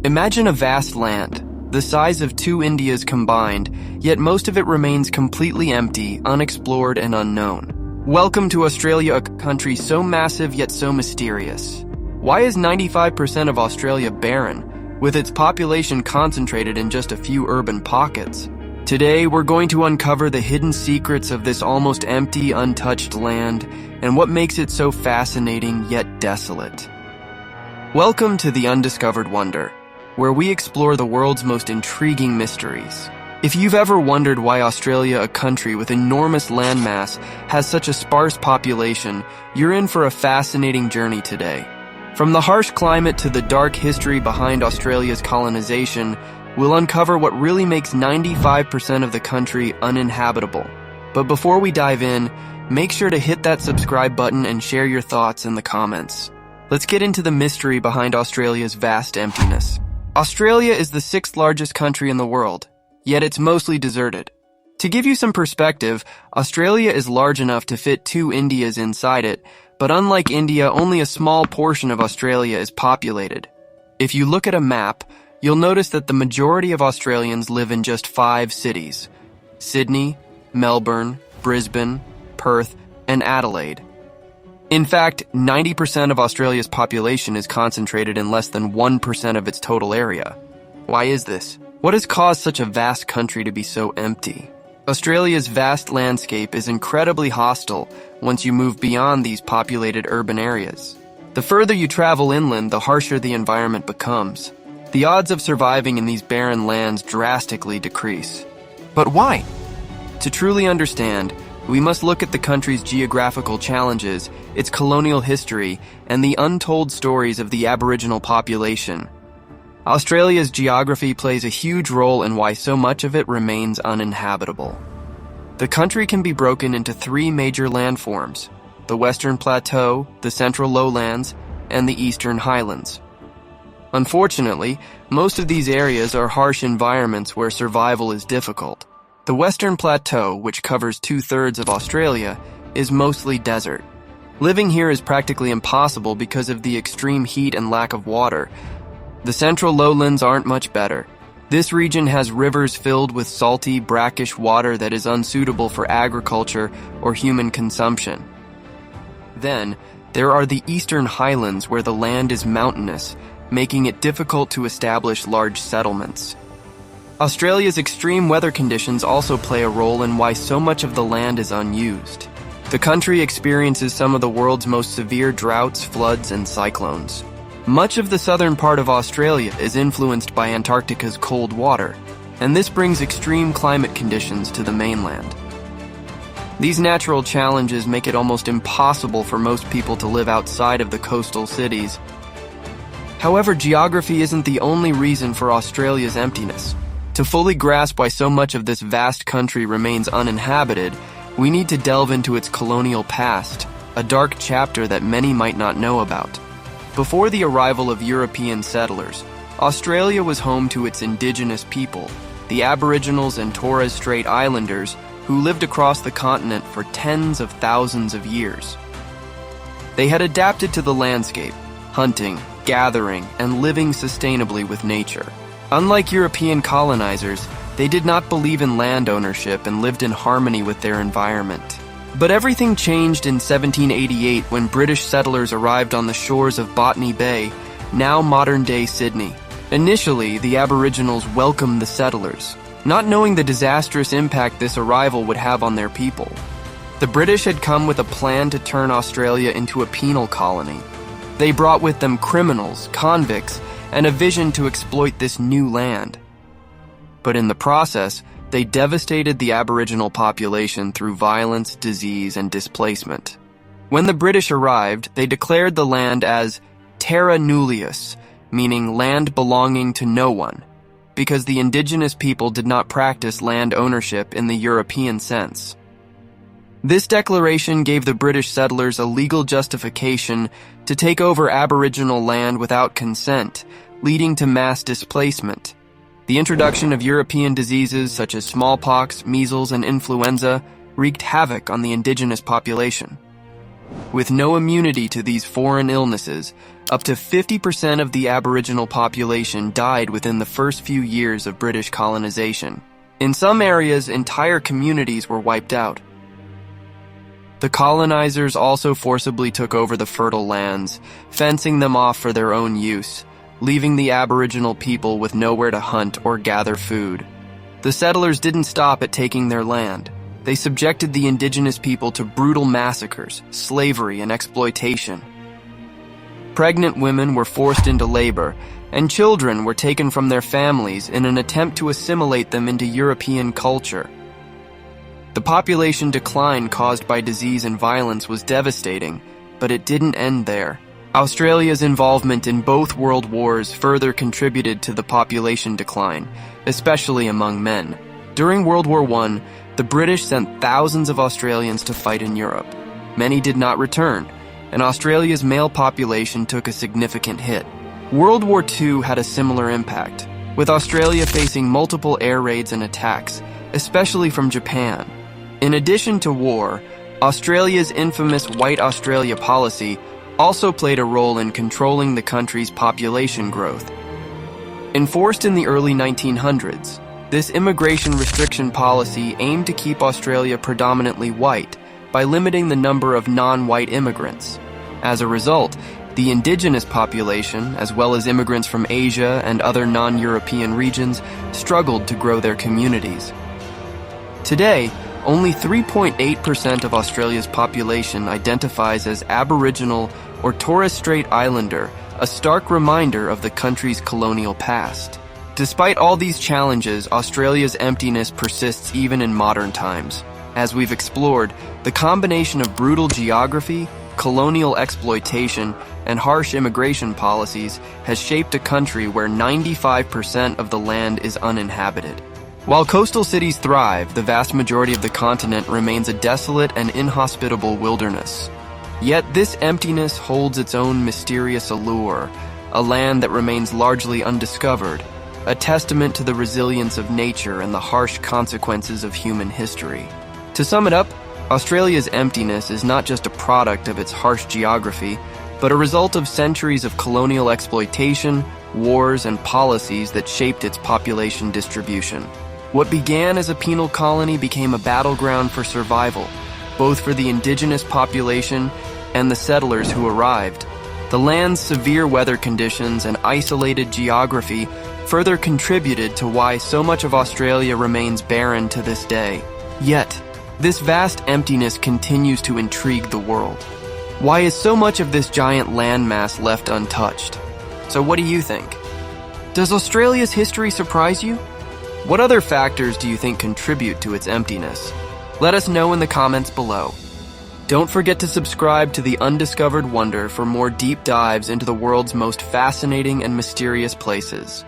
Imagine a vast land, the size of two Indias combined, yet most of it remains completely empty, unexplored, and unknown. Welcome to Australia, a country so massive yet so mysterious. Why is 95% of Australia barren, with its population concentrated in just a few urban pockets? Today, we're going to uncover the hidden secrets of this almost empty, untouched land, and what makes it so fascinating yet desolate. Welcome to the Undiscovered Wonder, where we explore the world's most intriguing mysteries. If you've ever wondered why Australia, a country with enormous landmass, has such a sparse population, you're in for a fascinating journey today. From the harsh climate to the dark history behind Australia's colonisation, we'll uncover what really makes 95% of the country uninhabitable. But before we dive in, make sure to hit that subscribe button and share your thoughts in the comments. Let's get into the mystery behind Australia's vast emptiness. Australia is the sixth largest country in the world, yet it's mostly deserted. To give you some perspective, Australia is large enough to fit two Indias inside it, but unlike India, only a small portion of Australia is populated. If you look at a map, you'll notice that the majority of Australians live in just 5 cities: Sydney, Melbourne, Brisbane, Perth, and Adelaide. In fact, 90% of Australia's population is concentrated in less than 1% of its total area. Why is this? What has caused such a vast country to be so empty? Australia's vast landscape is incredibly hostile once you move beyond these populated urban areas. The further you travel inland, the harsher the environment becomes. The odds of surviving in these barren lands drastically decrease. But why? To truly understand, we must look at the country's geographical challenges, its colonial history, and the untold stories of the Aboriginal population. Australia's geography plays a huge role in why so much of it remains uninhabitable. The country can be broken into 3 major landforms: the Western Plateau, the Central Lowlands, and the Eastern Highlands. Unfortunately, most of these areas are harsh environments where survival is difficult. The Western Plateau, which covers 2/3 of Australia, is mostly desert. Living here is practically impossible because of the extreme heat and lack of water. The Central Lowlands aren't much better. This region has rivers filled with salty, brackish water that is unsuitable for agriculture or human consumption. Then, there are the Eastern Highlands, where the land is mountainous, making it difficult to establish large settlements. Australia's extreme weather conditions also play a role in why so much of the land is unused. The country experiences some of the world's most severe droughts, floods, and cyclones. Much of the southern part of Australia is influenced by Antarctica's cold water, and this brings extreme climate conditions to the mainland. These natural challenges make it almost impossible for most people to live outside of the coastal cities. However, geography isn't the only reason for Australia's emptiness. To fully grasp why so much of this vast country remains uninhabited, we need to delve into its colonial past, a dark chapter that many might not know about. Before the arrival of European settlers, Australia was home to its indigenous people, the Aboriginals and Torres Strait Islanders, who lived across the continent for tens of thousands of years. They had adapted to the landscape, hunting, gathering, and living sustainably with nature. Unlike European colonizers, they did not believe in land ownership and lived in harmony with their environment. But everything changed in 1788 when British settlers arrived on the shores of Botany Bay, now modern-day Sydney. Initially, the Aboriginals welcomed the settlers, not knowing the disastrous impact this arrival would have on their people. The British had come with a plan to turn Australia into a penal colony. They brought with them criminals, convicts, and a vision to exploit this new land. But in the process, they devastated the Aboriginal population through violence, disease, and displacement. When the British arrived, they declared the land as terra nullius, meaning land belonging to no one, because the indigenous people did not practice land ownership in the European sense. This declaration gave the British settlers a legal justification to take over Aboriginal land without consent, leading to mass displacement. The introduction of European diseases such as smallpox, measles, and influenza wreaked havoc on the indigenous population. With no immunity to these foreign illnesses, up to 50% of the Aboriginal population died within the first few years of British colonization. In some areas, entire communities were wiped out. The colonizers also forcibly took over the fertile lands, fencing them off for their own use, leaving the Aboriginal people with nowhere to hunt or gather food. The settlers didn't stop at taking their land. They subjected the indigenous people to brutal massacres, slavery, and exploitation. Pregnant women were forced into labor, and children were taken from their families in an attempt to assimilate them into European culture. The population decline caused by disease and violence was devastating, but it didn't end there. Australia's involvement in both world wars further contributed to the population decline, especially among men. During World War I, the British sent thousands of Australians to fight in Europe. Many did not return, and Australia's male population took a significant hit. World War II had a similar impact, with Australia facing multiple air raids and attacks, especially from Japan. In addition to war, Australia's infamous White Australia policy also played a role in controlling the country's population growth. Enforced in the early 1900s, this immigration restriction policy aimed to keep Australia predominantly white by limiting the number of non-white immigrants. As a result, the indigenous population, as well as immigrants from Asia and other non-European regions, struggled to grow their communities. Today, only 3.8% of Australia's population identifies as Aboriginal or Torres Strait Islander, a stark reminder of the country's colonial past. Despite all these challenges, Australia's emptiness persists even in modern times. As we've explored, the combination of brutal geography, colonial exploitation, and harsh immigration policies has shaped a country where 95% of the land is uninhabited. While coastal cities thrive, the vast majority of the continent remains a desolate and inhospitable wilderness. Yet this emptiness holds its own mysterious allure, a land that remains largely undiscovered, a testament to the resilience of nature and the harsh consequences of human history. To sum it up, Australia's emptiness is not just a product of its harsh geography, but a result of centuries of colonial exploitation, wars, and policies that shaped its population distribution. What began as a penal colony became a battleground for survival, both for the indigenous population and the settlers who arrived. The land's severe weather conditions and isolated geography further contributed to why so much of Australia remains barren to this day. Yet, this vast emptiness continues to intrigue the world. Why is so much of this giant landmass left untouched? So what do you think? Does Australia's history surprise you? What other factors do you think contribute to its emptiness? Let us know in the comments below. Don't forget to subscribe to the Undiscovered Wonder for more deep dives into the world's most fascinating and mysterious places.